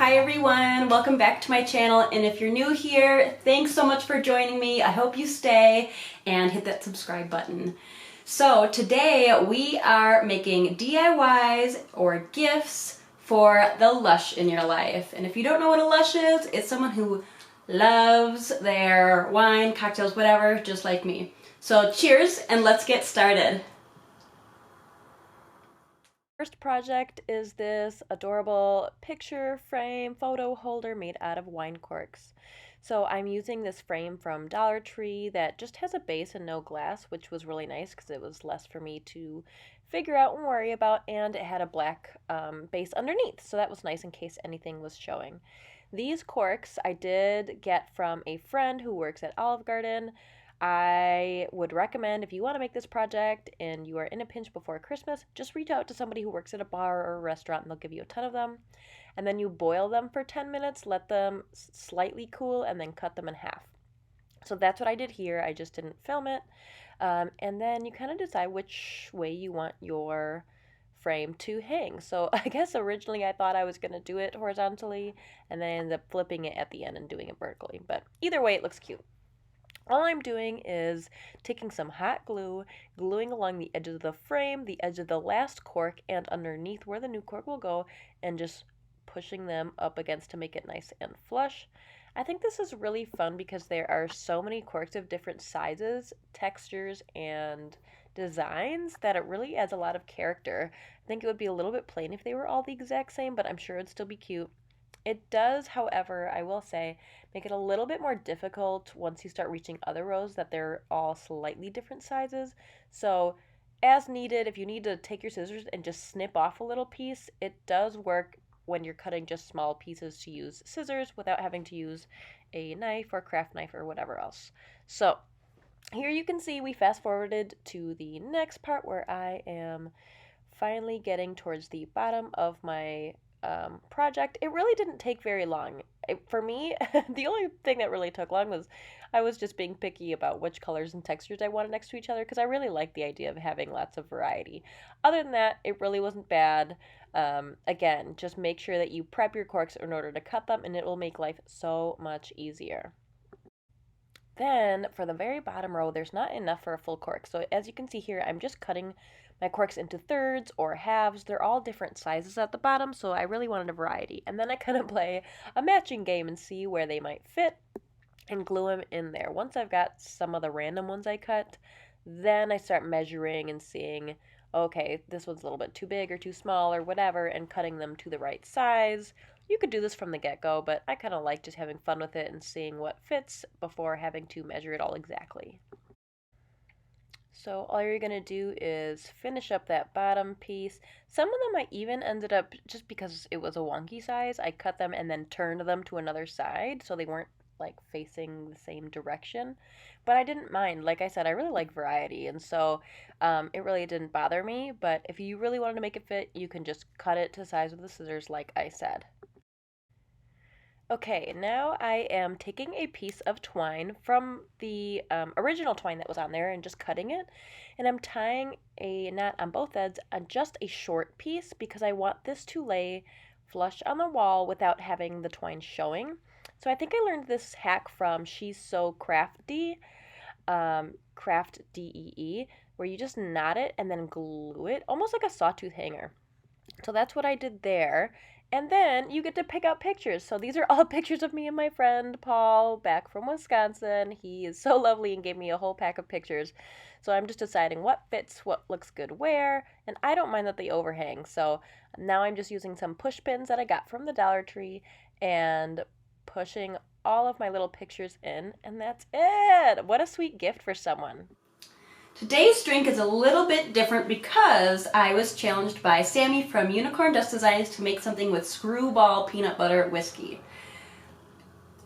Hi everyone, welcome back to my channel, and if you're new here, thanks so much for joining me. I hope you stay and hit that subscribe button. So today we are making DIYs or gifts for the LUSH in your life. And if you don't know what a LUSH is, it's someone who loves their wine, cocktails, whatever, just like me. So cheers and let's get started. First project is this adorable picture frame photo holder made out of wine corks. So I'm using this frame from Dollar Tree that just has a base and no glass, which was really nice because it was less for me to figure out and worry about, and it had a black base underneath, so that was nice in case anything was showing. These corks I did get from a friend who works at Olive Garden. I would recommend, if you want to make this project and you are in a pinch before Christmas, just reach out to somebody who works at a bar or a restaurant and they'll give you a ton of them. And then you boil them for 10 minutes, let them slightly cool, and then cut them in half. So that's what I did here. I just didn't film it. And then you kind of decide which way you want your frame to hang. So I guess originally I thought I was going to do it horizontally, and then I ended up flipping it at the end and doing it vertically. But either way, it looks cute. All I'm doing is taking some hot glue, gluing along the edges of the frame, the edge of the last cork, and underneath where the new cork will go, and just pushing them up against to make it nice and flush. I think this is really fun because there are so many corks of different sizes, textures, and designs that it really adds a lot of character. I think it would be a little bit plain if they were all the exact same, but I'm sure it'd still be cute. It does, however, I will say, make it a little bit more difficult once you start reaching other rows that they're all slightly different sizes. So as needed, if you need to take your scissors and just snip off a little piece, it does work when you're cutting just small pieces to use scissors without having to use a knife or craft knife or whatever else. So here you can see we fast forwarded to the next part where I am finally getting towards the bottom of my project. It really didn't take very long. For me, the only thing that really took long was I was just being picky about which colors and textures I wanted next to each other because I really like the idea of having lots of variety. Other than that, it really wasn't bad. Again, just make sure that you prep your corks in order to cut them, and it will make life so much easier. Then for the very bottom row, there's not enough for a full cork. So as you can see here, I'm just cutting my corks into thirds or halves. They're all different sizes at the bottom, so I really wanted a variety. And then I kind of play a matching game and see where they might fit and glue them in there. Once I've got some of the random ones I cut, then I start measuring and seeing, okay, this one's a little bit too big or too small or whatever, and cutting them to the right size. You could do this from the get-go, but I kind of like just having fun with it and seeing what fits before having to measure it all exactly. So all you're going to do is finish up that bottom piece. Some of them I even ended up, just because it was a wonky size, I cut them and then turned them to another side so they weren't like facing the same direction. But I didn't mind. Like I said, I really like variety, and so it really didn't bother me. But if you really wanted to make it fit, you can just cut it to the size with the scissors like I said. Okay, now I am taking a piece of twine from the original twine that was on there and just cutting it. And I'm tying a knot on both ends on just a short piece because I want this to lay flush on the wall without having the twine showing. So I think I learned this hack from She's So Crafty, Craft DEE, where you just knot it and then glue it, almost like a sawtooth hanger. So that's what I did there. And then you get to pick out pictures. So these are all pictures of me and my friend Paul back from Wisconsin. He is so lovely and gave me a whole pack of pictures. So I'm just deciding what fits, what looks good where, and I don't mind that they overhang. So now I'm just using some push pins that I got from the Dollar Tree and pushing all of my little pictures in, and that's it. What a sweet gift for someone. Today's drink is a little bit different because I was challenged by Sammy from Unicorn Dust Designs to make something with screwball peanut butter whiskey.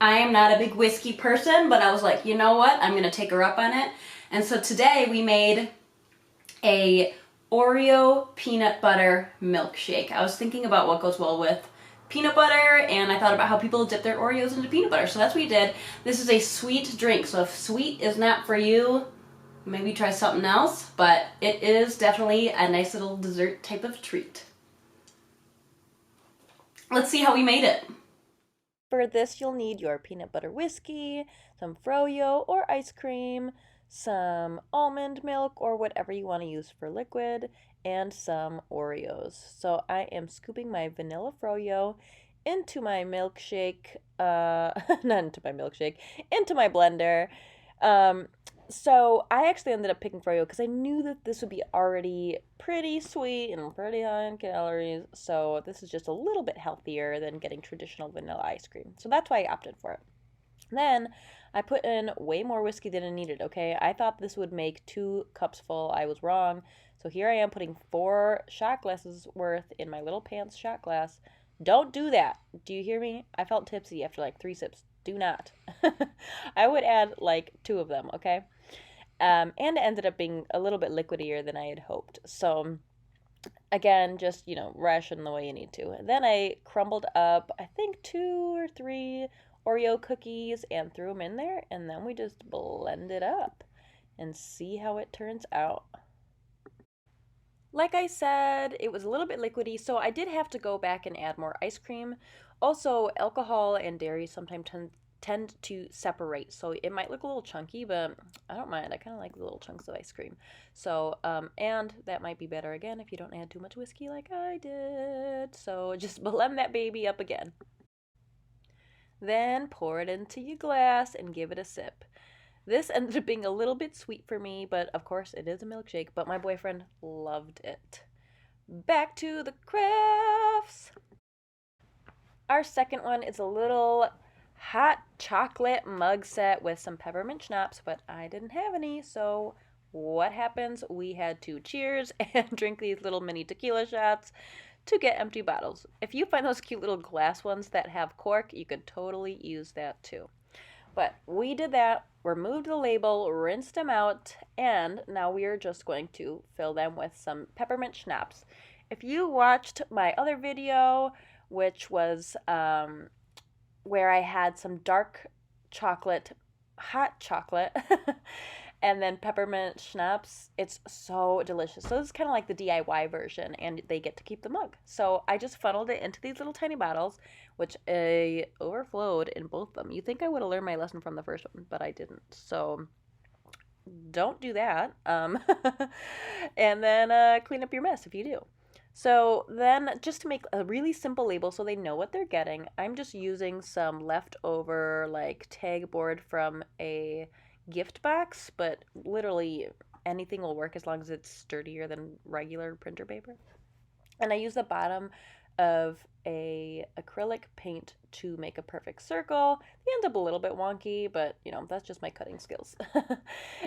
I am not a big whiskey person, but I was like, you know what? I'm going to take her up on it. And so today we made a Oreo peanut butter milkshake. I was thinking about what goes well with peanut butter, and I thought about how people dip their Oreos into peanut butter. So that's what we did. This is a sweet drink, so if sweet is not for you, maybe try something else, but it is definitely a nice little dessert type of treat. Let's see how we made it. For this, you'll need your peanut butter whiskey, some froyo or ice cream, some almond milk or whatever you want to use for liquid, and some Oreos. So I am scooping my vanilla froyo into my milkshake, not into my milkshake, into my blender. Um, so I actually ended up picking froyo because I knew that this would be already pretty sweet and pretty high in calories. So this is just a little bit healthier than getting traditional vanilla ice cream. So that's why I opted for it. Then I put in way more whiskey than I needed, okay? I thought this would make 2 cups full. I was wrong. So here I am putting 4 shot glasses worth in my little pants shot glass. Don't do that. Do you hear me? I felt tipsy after like 3 sips. Do not. I would add like 2 of them, okay? And it ended up being a little bit liquidier than I had hoped. So again, just, ration the way you need to. And then I crumbled up, I think 2 or 3 Oreo cookies and threw them in there. And then we just blend it up and see how it turns out. Like I said, it was a little bit liquidy, so I did have to go back and add more ice cream. Also, alcohol and dairy sometimes tend to separate, so it might look a little chunky, but I don't mind. I kind of like the little chunks of ice cream. So, and that might be better again if you don't add too much whiskey like I did. So just blend that baby up again. Then pour it into your glass and give it a sip. This ended up being a little bit sweet for me, but of course it is a milkshake, but my boyfriend loved it. Back to the crafts. Our second one is a little hot chocolate mug set with some peppermint schnapps, but I didn't have any, so what happens? We had to cheers and drink these little mini tequila shots to get empty bottles. If you find those cute little glass ones that have cork, you could totally use that too. But we did that, removed the label, rinsed them out, and now we are just going to fill them with some peppermint schnapps. If you watched my other video, which was where I had some dark chocolate, hot chocolate, and then peppermint schnapps, it's so delicious. So this is kind of like the DIY version, and they get to keep the mug. So I just funneled it into these little tiny bottles, which overflowed in both of them. You think I would have learned my lesson from the first one, but I didn't. So don't do that. And then clean up your mess if you do. So then, just to make a really simple label so they know what they're getting, I'm just using some leftover like tag board from a gift box, but literally anything will work as long as it's sturdier than regular printer paper. And I use the bottom of a acrylic paint to make a perfect circle. They end up a little bit wonky, but that's just my cutting skills.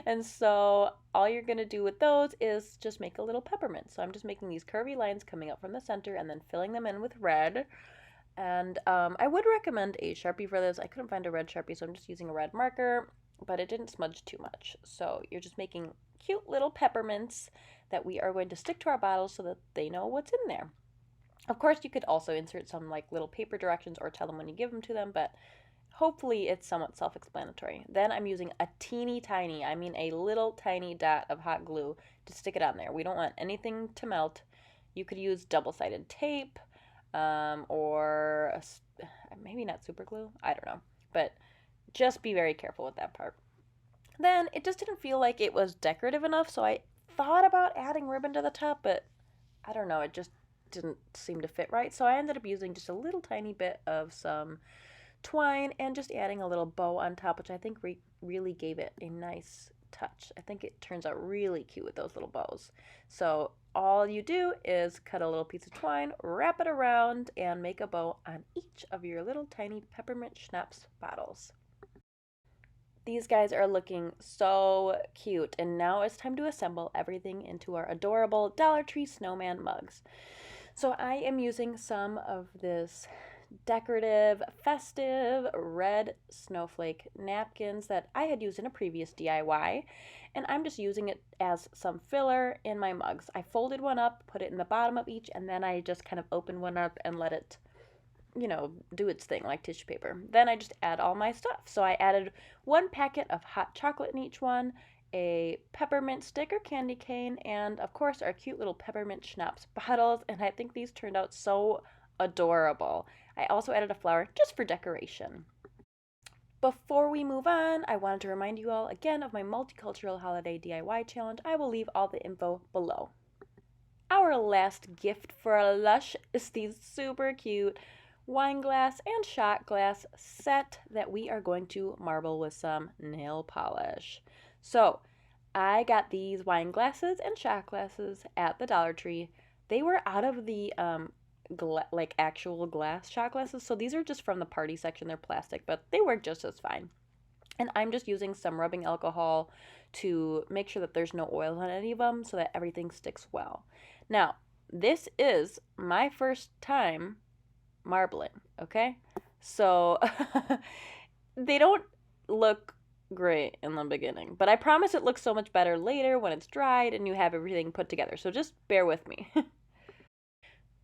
And so all you're gonna do with those is just make a little peppermint. So I'm just making these curvy lines coming up from the center and then filling them in with red. And I would recommend a Sharpie for this. I couldn't find a red Sharpie, so I'm just using a red marker, but it didn't smudge too much. So you're just making cute little peppermints that we are going to stick to our bottles so that they know what's in there. Of course, you could also insert some like little paper directions or tell them when you give them to them, but hopefully it's somewhat self-explanatory. Then I'm using a teeny tiny, I mean a little tiny dot of hot glue to stick it on there. We don't want anything to melt. You could use double-sided tape or maybe not super glue. I don't know, but just be very careful with that part. Then it just didn't feel like it was decorative enough, so I thought about adding ribbon to the top, but I don't know, it just didn't seem to fit right. So I ended up using just a little tiny bit of some twine and just adding a little bow on top, which I think really gave it a nice touch. I think it turns out really cute with those little bows. So all you do is cut a little piece of twine, wrap it around, and make a bow on each of your little tiny peppermint schnapps bottles. These guys are looking so cute, and now it's time to assemble everything into our adorable Dollar Tree snowman mugs. So I am using some of this decorative, festive, red snowflake napkins that I had used in a previous DIY, and I'm just using it as some filler in my mugs. I folded one up, put it in the bottom of each, and then I just kind of opened one up and let it, do its thing like tissue paper. Then I just add all my stuff. So I added 1 packet of hot chocolate in each one, a peppermint stick or candy cane, and of course our cute little peppermint schnapps bottles. And I think these turned out so adorable. I also added a flower just for decoration. Before we move on, I wanted to remind you all again of my Multicultural Holiday DIY Challenge. I will leave all the info below. Our last gift for a LUSH is the super cute wine glass and shot glass set that we are going to marble with some nail polish. So, I got these wine glasses and shot glasses at the Dollar Tree. They were out of the like actual glass shot glasses, so these are just from the party section. They're plastic, but they work just as fine. And I'm just using some rubbing alcohol to make sure that there's no oil on any of them so that everything sticks well. Now, this is my first time marbling, okay? So they don't look great in the beginning, but I promise it looks so much better later when it's dried and you have everything put together. So just bear with me.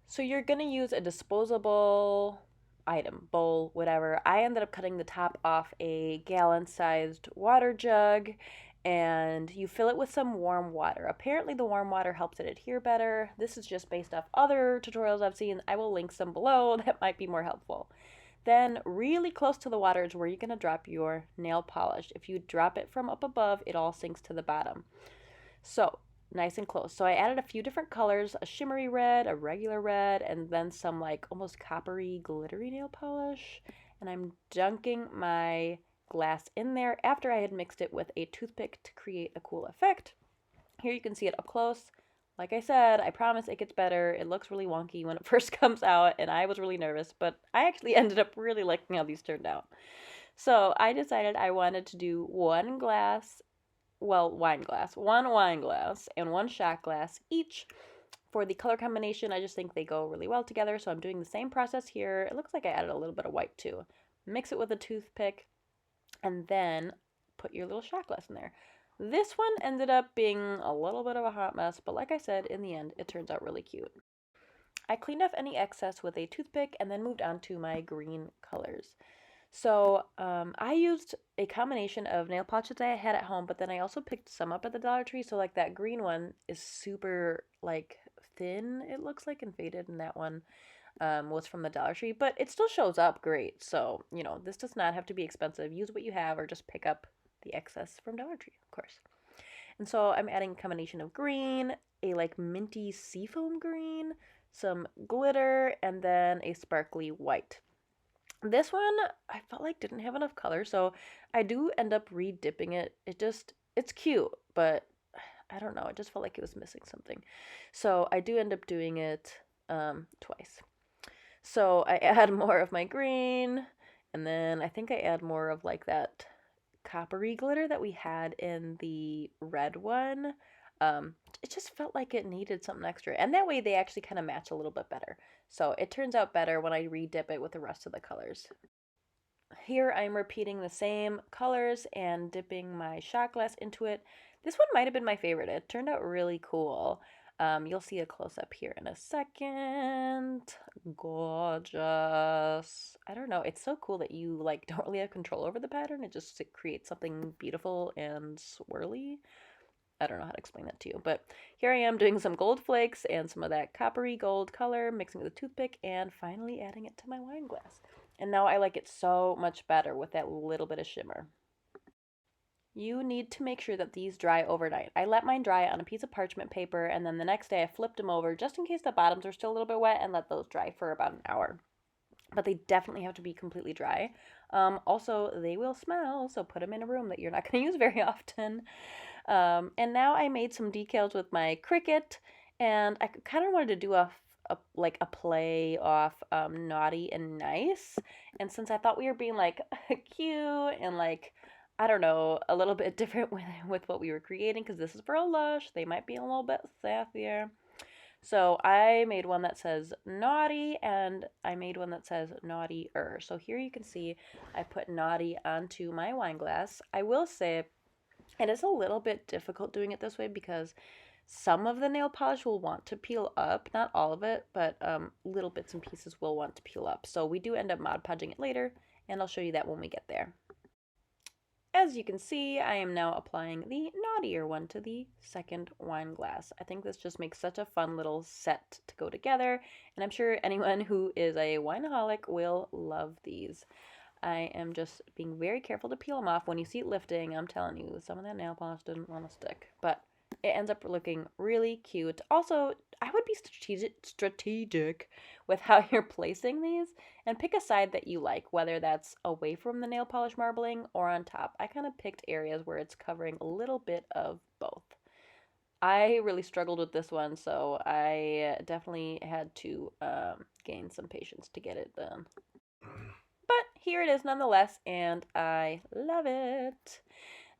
So you're going to use a disposable item, bowl, whatever. I ended up cutting the top off a gallon-sized water jug, and you fill it with some warm water. Apparently the warm water helps it adhere better. This is just based off other tutorials I've seen. I will link some below that might be more helpful. Then really close to the water is where you're going to drop your nail polish. If you drop it from up above, it all sinks to the bottom. So nice and close. So I added a few different colors, a shimmery red, a regular red, and then some like almost coppery glittery nail polish. And I'm dunking my glass in there after I had mixed it with a toothpick to create a cool effect. Here you can see it up close. Like I said, I promise it gets better. It looks really wonky when it first comes out, and I was really nervous, but I actually ended up really liking how these turned out. So I decided I wanted to do one wine glass and one shot glass each. For the color combination, I just think they go really well together, so I'm doing the same process here. It looks like I added a little bit of white too. Mix it with a toothpick, and then put your little shot glass in there. This one ended up being a little bit of a hot mess, but like I said, in the end, it turns out really cute. I cleaned off any excess with a toothpick and then moved on to my green colors. So I used a combination of nail polishes I had at home, but then I also picked some up at the Dollar Tree. So like that green one is super like thin, it looks like, and faded, and that one was from the Dollar Tree, but it still shows up great. So, you know, this does not have to be expensive. Use what you have or just pick up the excess from Dollar Tree, of course. And so I'm adding a combination of green, a like minty seafoam green, some glitter, and then a sparkly white. This one I felt like didn't have enough color, so I do end up re-dipping it. It's cute, but I don't know, it just felt like it was missing something. So I do end up doing it twice. So I add more of my green, and then I think I add more of like that coppery glitter that we had in the red one. It just felt like it needed something extra, and that way they actually kind of match a little bit better. So it turns out better when I re-dip it with the rest of the colors. Here I'm repeating the same colors and dipping my shot glass into it. This one might have been my favorite. It turned out really cool. You'll see a close-up here in a second. Gorgeous. I don't know. It's so cool that you like don't really have control over the pattern. It just creates something beautiful and swirly. I don't know how to explain that to you, but here I am doing some gold flakes and some of that coppery gold color, mixing with a toothpick, and finally adding it to my wine glass. And now I like it so much better with that little bit of shimmer. You need to make sure that these dry overnight. I let mine dry on a piece of parchment paper, and then the next day I flipped them over just in case the bottoms are still a little bit wet and let those dry for about an hour. But they definitely have to be completely dry. Also, they will smell, so put them in a room that you're not going to use very often. And now I made some decals with my Cricut, and I kind of wanted to do a play off naughty and nice. And since I thought we were being like cute and like, I don't know, a little bit different with what we were creating, because this is for a LUSH, they might be a little bit sassier. So I made one that says naughty, and I made one that says naughty-er. So here you can see I put naughty onto my wine glass. I will say it is a little bit difficult doing it this way because some of the nail polish will want to peel up. Not all of it, but little bits and pieces will want to peel up. So we do end up Mod Podging it later, and I'll show you that when we get there. as you can see, I am now applying the naughtier one to the second wine glass. I think this just makes such a fun little set to go together, and I'm sure anyone who is a wineaholic will love these. I am just being very careful to peel them off. When you see it lifting, I'm telling you, some of that nail polish didn't want to stick, but it ends up looking really cute. Also, I would be strategic with how you're placing these and pick a side that you like, whether that's away from the nail polish marbling or on top. I kind of picked areas where it's covering a little bit of both. I really struggled with this one, so I definitely had to gain some patience to get it done. But here it is nonetheless, and I love it.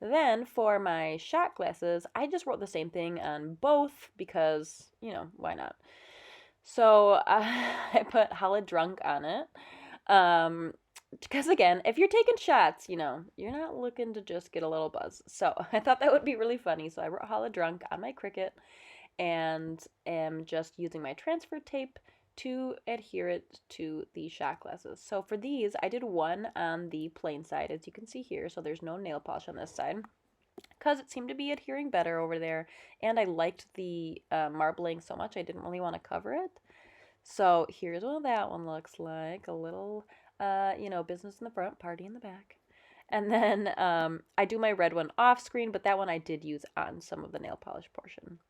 Then for my shot glasses, I just wrote the same thing on both because, why not? So I put Holla Drunk on it. Because again, if you're taking shots, you're not looking to just get a little buzz. So I thought that would be really funny. So I wrote Holla Drunk on my Cricut and am just using my transfer tape to adhere it to the shot glasses. So for these, I did one on the plain side, as you can see here. So there's no nail polish on this side because it seemed to be adhering better over there. And I liked the marbling so much, I didn't really want to cover it. So here's what that one looks like. A little, business in the front, party in the back. And then I do my red one off screen, but that one I did use on some of the nail polish portion.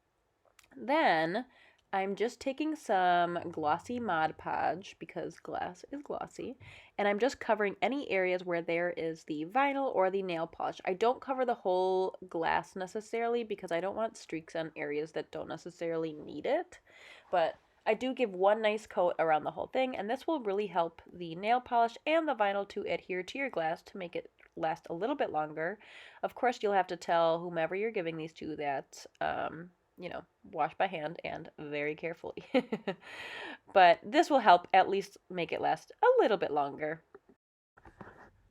Then I'm just taking some glossy Mod Podge because glass is glossy, and I'm just covering any areas where there is the vinyl or the nail polish. I don't cover the whole glass necessarily because I don't want streaks on areas that don't necessarily need it, but I do give one nice coat around the whole thing, and this will really help the nail polish and the vinyl to adhere to your glass to make it last a little bit longer. Of course, you'll have to tell whomever you're giving these to that wash by hand and very carefully. But this will help at least make it last a little bit longer.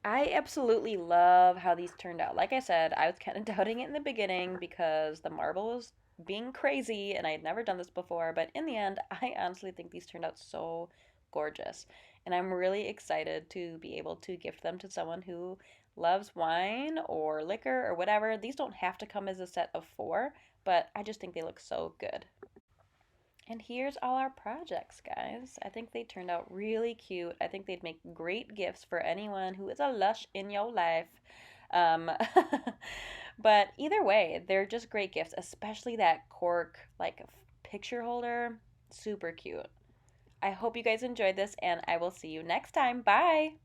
I absolutely love how these turned out. Like I said, I was kind of doubting it in the beginning because the marble was being crazy and I had never done this before, but in the end, I honestly think these turned out so gorgeous. And I'm really excited to be able to gift them to someone who loves wine or liquor or whatever. These don't have to come as a set of 4, but I just think they look so good. And here's all our projects, guys. I think they turned out really cute. I think they'd make great gifts for anyone who is a lush in your life. Um, but either way, they're just great gifts, especially that cork picture holder. Super cute. I hope you guys enjoyed this, and I will see you next time. Bye!